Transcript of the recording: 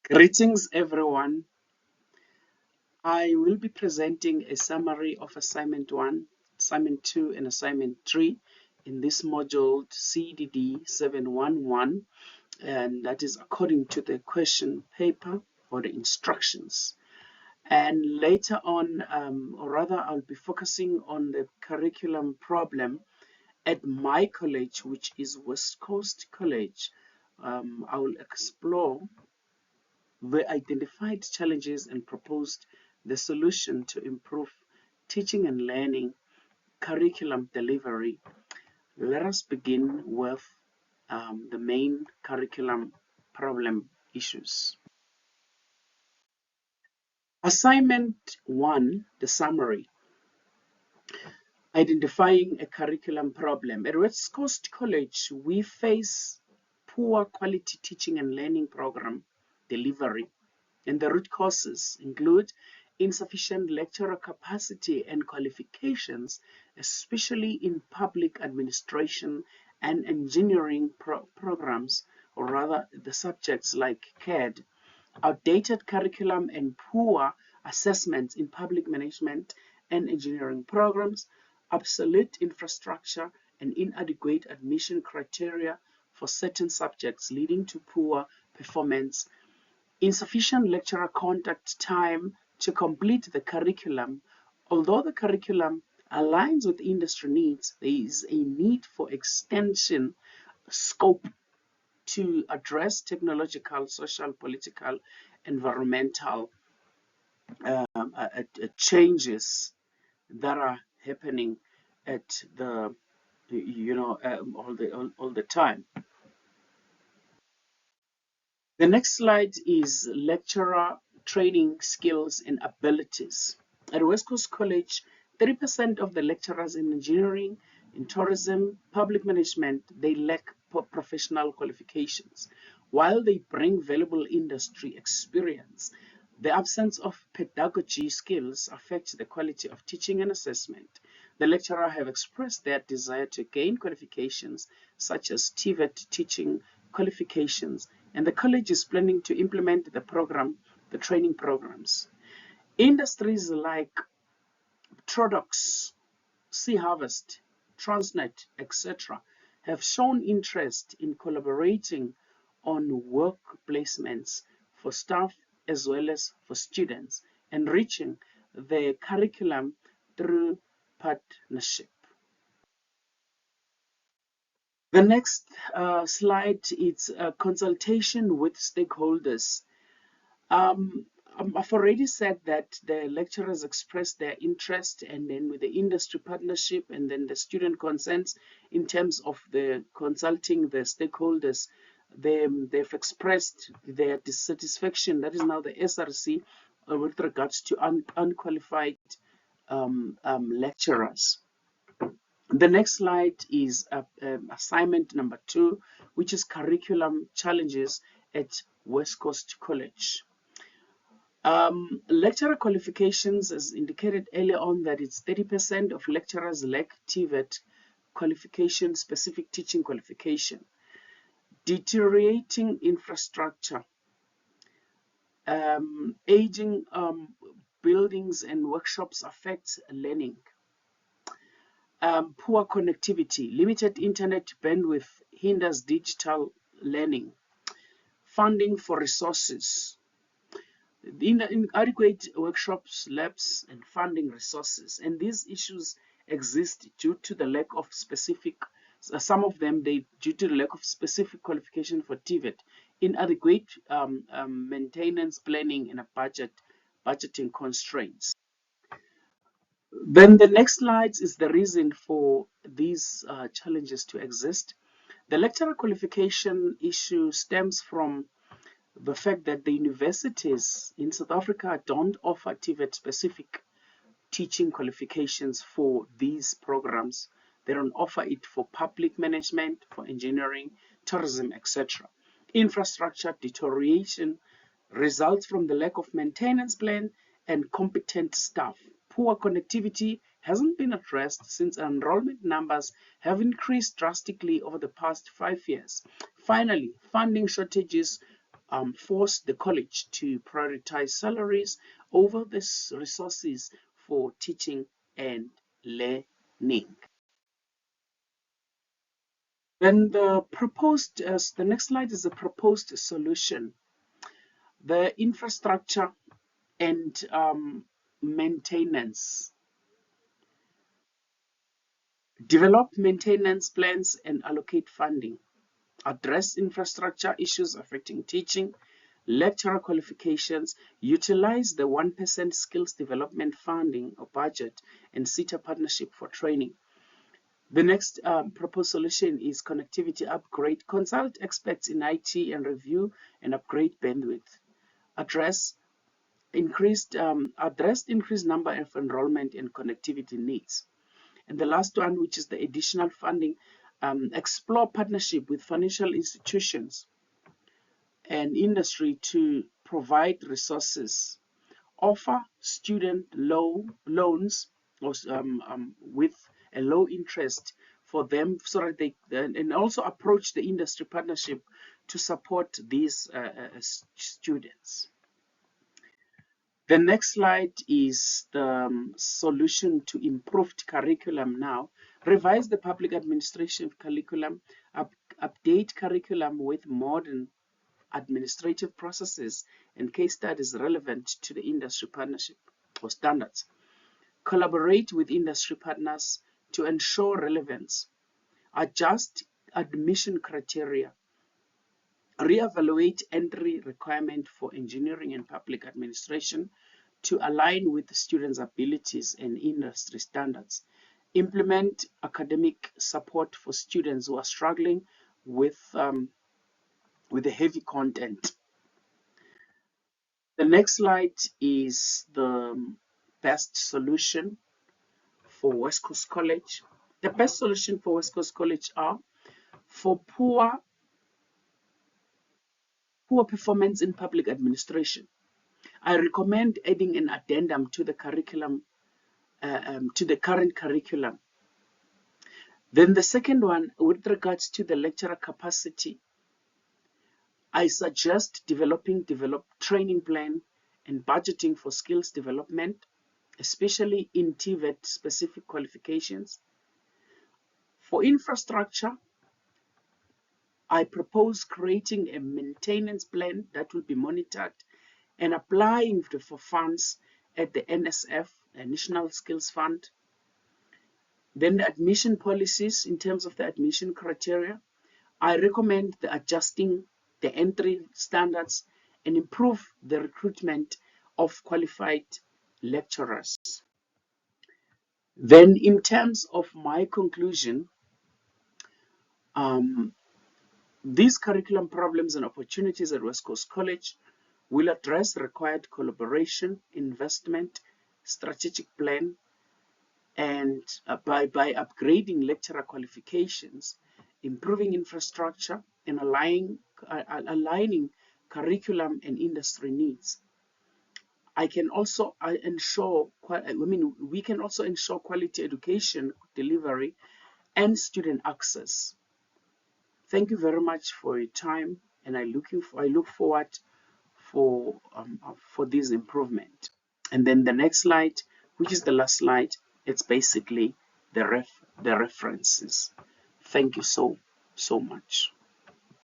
Greetings, everyone. I will be presenting a summary of Assignment 1, Assignment 2, and Assignment 3 in this module CDD 711, and that is according to the question paper or the instructions. And later on, or rather, I'll be focusing on the curriculum problem at my college, which is West Coast College. I will explore the identified challenges and proposed the solution to improve teaching and learning curriculum delivery. Let us begin with the main curriculum problem issues. Assignment 1, the summary. Identifying a curriculum problem. At West Coast College, we face poor quality teaching and learning program delivery. And the root causes include insufficient lecturer capacity and qualifications, especially in public administration and engineering programs, or rather the subjects like CAD, outdated curriculum and poor assessments in public management and engineering programs, obsolete infrastructure and inadequate admission criteria for certain subjects leading to poor performance, insufficient lecturer contact time to complete the curriculum. Although the curriculum aligns with industry needs, there is a need for extension scope to address technological, social, political, environmental changes that are happening at the all the time. The next slide is lecturer training skills and abilities. At West Coast College, 30% of the lecturers in engineering, in tourism, public management, they lack professional qualifications. While they bring valuable industry experience, the absence of pedagogy skills affects the quality of teaching and assessment. The lecturers have expressed their desire to gain qualifications such as TVET teaching qualifications, and the college is planning to implement the training programs. Industries like Trodox, Sea Harvest, Transnet, etc. have shown interest in collaborating on work placements for staff as well as for students, enriching the curriculum through partnership. The next slide is a consultation with stakeholders. I've already said that the lecturers expressed their interest, and then with the industry partnership and then the student consents in terms of the consulting the stakeholders, they've expressed their dissatisfaction, that is now the SRC, with regards to unqualified lecturers. The next slide is assignment number 2, which is curriculum challenges at West Coast College. Lecturer qualifications, as indicated earlier on, that it's 30% of lecturers lack TVET qualification, specific teaching qualification. Deteriorating infrastructure, aging buildings and workshops affects learning. Poor connectivity, limited internet bandwidth hinders digital learning. Funding for resources, inadequate workshops, labs, and funding resources. And these issues exist due to the lack of specific, some of them due to the lack of specific qualification for TVET, inadequate maintenance planning, and a budgeting constraints. Then the next slide is the reason for these challenges to exist. The lecturer qualification issue stems from the fact that the universities in South Africa don't offer TVET specific teaching qualifications for these programs. They don't offer it for public management, for engineering, tourism, etc. Infrastructure deterioration results from the lack of maintenance plan and competent staff. Poor connectivity hasn't been addressed since enrollment numbers have increased drastically over the past 5 years. Finally, funding shortages force the college to prioritize salaries over the resources for teaching and learning. Then the next slide is the proposed solution. The infrastructure and maintenance. Develop maintenance plans and allocate funding. Address infrastructure issues affecting teaching, lecturer qualifications, utilize the 1% skills development funding or budget, and SETA partnership for training. The next proposed solution is connectivity upgrade. Consult experts in IT and review and upgrade bandwidth. Address increased number of enrollment and connectivity needs. And the last one, which is the additional funding, explore partnership with financial institutions and industry to provide resources. Offer student loans with a low interest for them, so that they and also approach the industry partnership to support these students. The next slide is the solution to improved curriculum now. Revise the public administration curriculum, update curriculum with modern administrative processes and case studies relevant to the industry partnership or standards. Collaborate with industry partners to ensure relevance. Adjust admission criteria. Reevaluate entry requirement for engineering and public administration to align with the students' abilities and industry standards. Implement academic support for students who are struggling with the heavy content. The next slide is the best solution for West Coast College. The best solution for West Coast College are for poor performance in public administration. I recommend adding an addendum to the curriculum, to the current curriculum. Then the second one, with regards to the lecturer capacity, I suggest developing training plan and budgeting for skills development, especially in TVET specific qualifications. For infrastructure, I propose creating a maintenance plan that will be monitored and applying for funds at the NSF, the National Skills Fund. Then the admission policies, in terms of the admission criteria, I recommend adjusting the entry standards and improve the recruitment of qualified lecturers. Then in terms of my conclusion, these curriculum problems and opportunities at West Coast College will address required collaboration, investment, strategic plan, and by upgrading lecturer qualifications, improving infrastructure, and aligning curriculum and industry needs. We can also ensure quality education delivery and student access. Thank you very much for your time, and I look forward for this improvement. And then the next slide, which is the last slide, it's basically the references. Thank you so much.